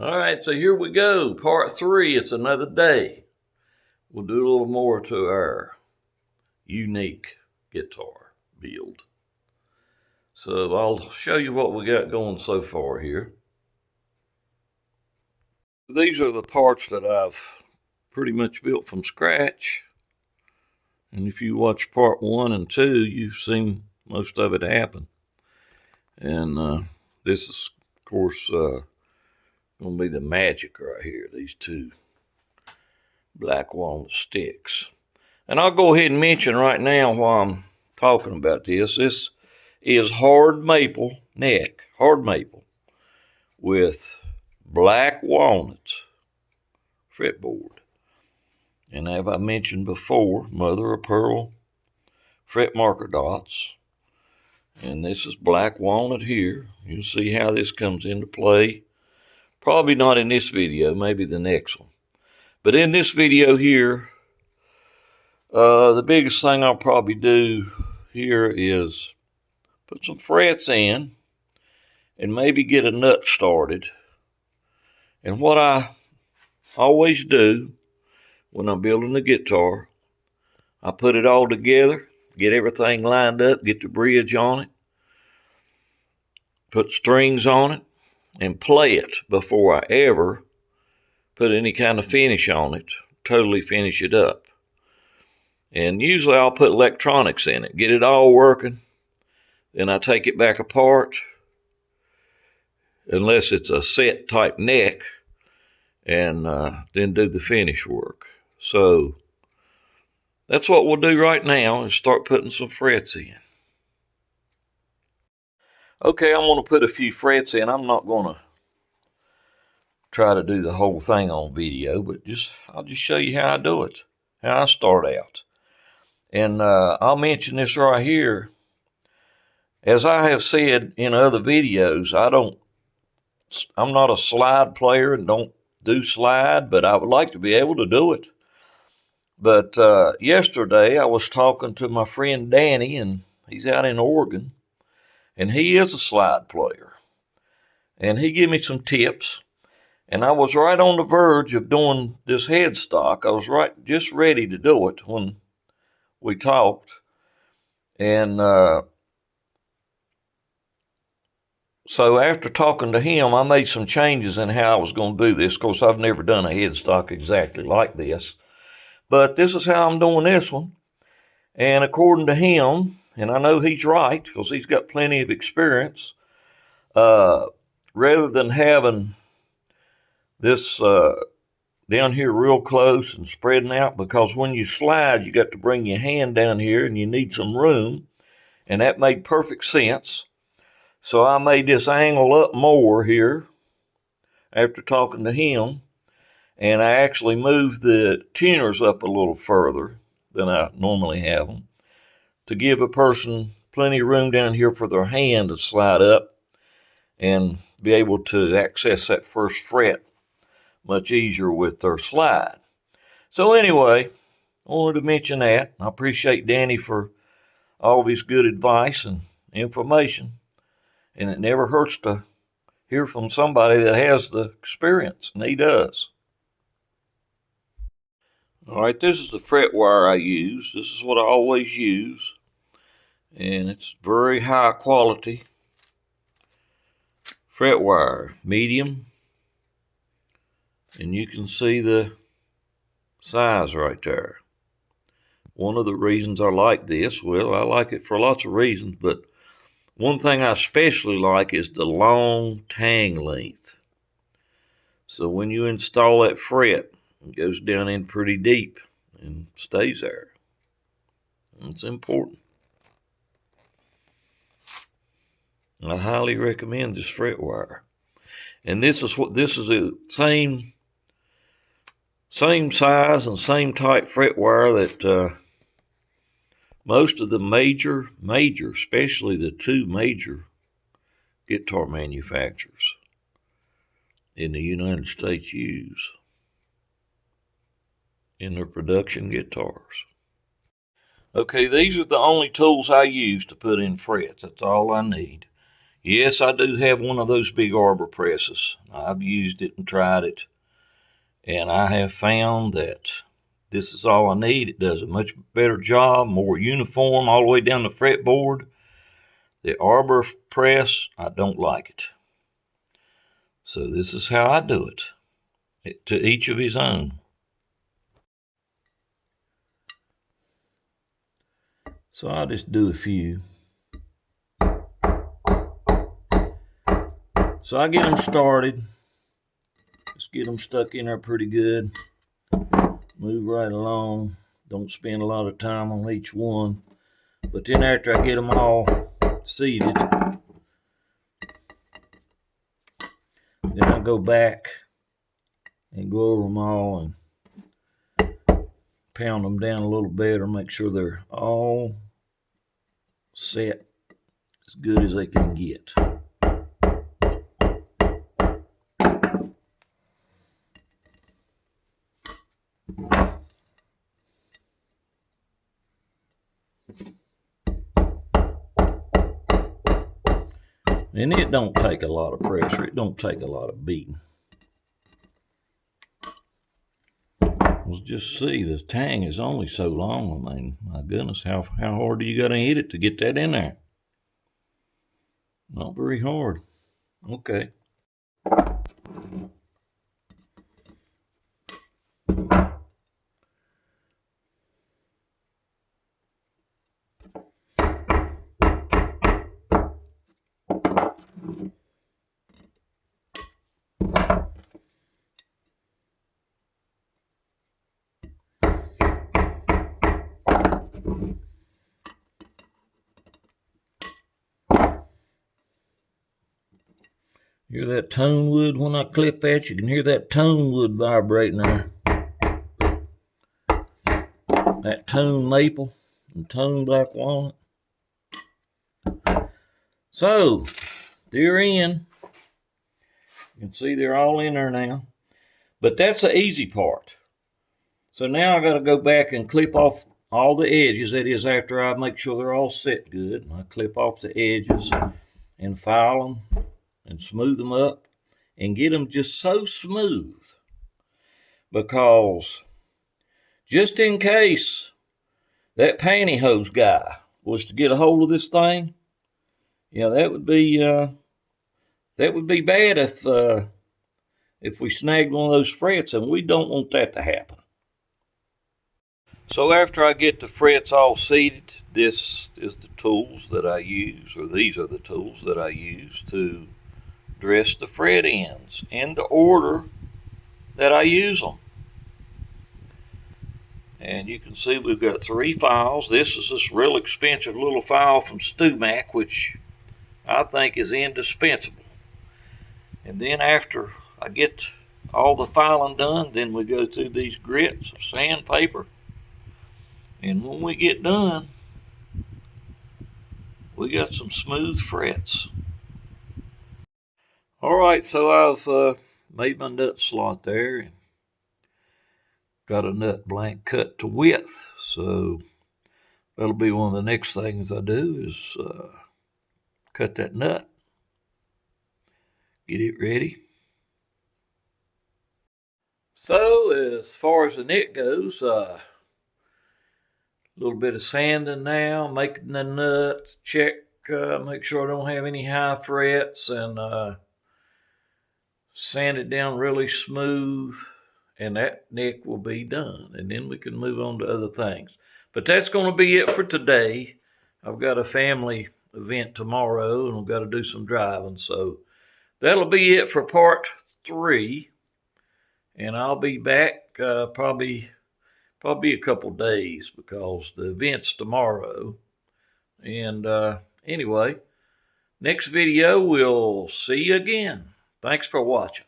All right, so here we go. Part 3. It's another day. We'll do a little more to our unique guitar build. So I'll show you what we got going so far here. These are the parts that I've pretty much built from scratch. And if you watch part 1 and 2, you've seen most of it happen. And this is, of course, going to be the magic right here, these two black walnut sticks. And I'll go ahead and mention right now while I'm talking about this. This is hard maple neck, hard maple, with black walnut fretboard. And as I mentioned before, mother of pearl fret marker dots. And this is black walnut here. You'll see how this comes into play. Probably not in this video, maybe the next one. But in this video here, the biggest thing I'll probably do here is put some frets in and maybe get a nut started. And what I always do when I'm building the guitar, I put it all together, get everything lined up, get the bridge on it, put strings on it, and play it before I ever put any kind of finish on it, totally finish it up. And usually I'll put electronics in it, get it all working, then I take it back apart, unless it's a set type neck, and then do the finish work. So that's what we'll do right now, is start putting some frets in. Okay, I'm going to put a few frets in. I'm not going to try to do the whole thing on video, but I'll just show you how I do it, how I start out. And I'll mention this right here. As I have said in other videos, I'm not a slide player and don't do slide, but I would like to be able to do it. But yesterday I was talking to my friend Danny, and he's out in Oregon, and he is a slide player. And he gave me some tips, and I was right on the verge of doing this headstock. I was just ready to do it when we talked. And so after talking to him, I made some changes in how I was going to do this. Of course, I've never done a headstock exactly like this, but this is how I'm doing this one. And according to him, and I know he's right because he's got plenty of experience, rather than having this down here real close and spreading out, because when you slide, you got to bring your hand down here and you need some room, and that made perfect sense. So I made this angle up more here after talking to him, and I actually moved the tuners up a little further than I normally have them to give a person plenty of room down here for their hand to slide up and be able to access that first fret much easier with their slide. So anyway, I wanted to mention that. I appreciate Danny for all of his good advice and information. And it never hurts to hear from somebody that has the experience, and he does. All right, this is the fret wire I use. This is what I always use, and it's very high quality fret wire, medium, and you can see the size right there. One of the reasons I like this, well, I like it for lots of reasons, but one thing I especially like is the long tang length. So when you install that fret, it goes down in pretty deep and stays there. It's important. I highly recommend this fret wire. And this is the same size and same type fret wire that most of the major, especially the two major guitar manufacturers in the United States use in their production guitars. Okay, these are the only tools I use to put in frets. That's all I need. Yes, I do have one of those big arbor presses. I've used it and tried it, and I have found that this is all I need. It does a much better job, more uniform all the way down the fretboard. The arbor press, I don't like it. So this is how I do it. To each of his own. So I'll just do a few. So I get them started. Just get them stuck in there pretty good. Move right along. Don't spend a lot of time on each one. But then after I get them all seated, then I go back and go over them all and pound them down a little better, make sure they're all set as good as they can get. And it don't take a lot of pressure. It don't take a lot of beating. Let's just see, the tang is only so long. I mean, my goodness, how hard do you got to hit it to get that in there? Not very hard. Okay. Hear that tone wood when I clip at you? You can hear that tone wood vibrating there. That tone maple and tone black walnut. So, they're in. You can see they're all in there now. But that's the easy part. So now I got to go back and clip off all the edges. That is, after I make sure they're all set good. I clip off the edges and file them and smooth them up and get them just so smooth, because just in case that pantyhose guy was to get a hold of this thing, yeah, that would be bad if we snagged one of those frets, and we don't want that to happen. So after I get the frets all seated, this is the tools that I use, or these are the tools that I use to dress the fret ends in the order that I use them. And you can see we've got 3 files. This is this real expensive little file from Stumac, which I think is indispensable. And then after I get all the filing done, then we go through these grits of sandpaper. And when we get done, we got some smooth frets. All right, so I've made my nut slot there and got a nut blank cut to width. So that'll be one of the next things I do is cut that nut, get it ready. So as far as the neck goes, a little bit of sanding now, making the nut, check, make sure I don't have any high frets, and sand it down really smooth, and that neck will be done. And then we can move on to other things. But that's going to be it for today. I've got a family event tomorrow, and we've got to do some driving. So that'll be it for part 3. And I'll be back probably a couple days, because the event's tomorrow. And anyway, next video we'll see you again. Thanks for watching.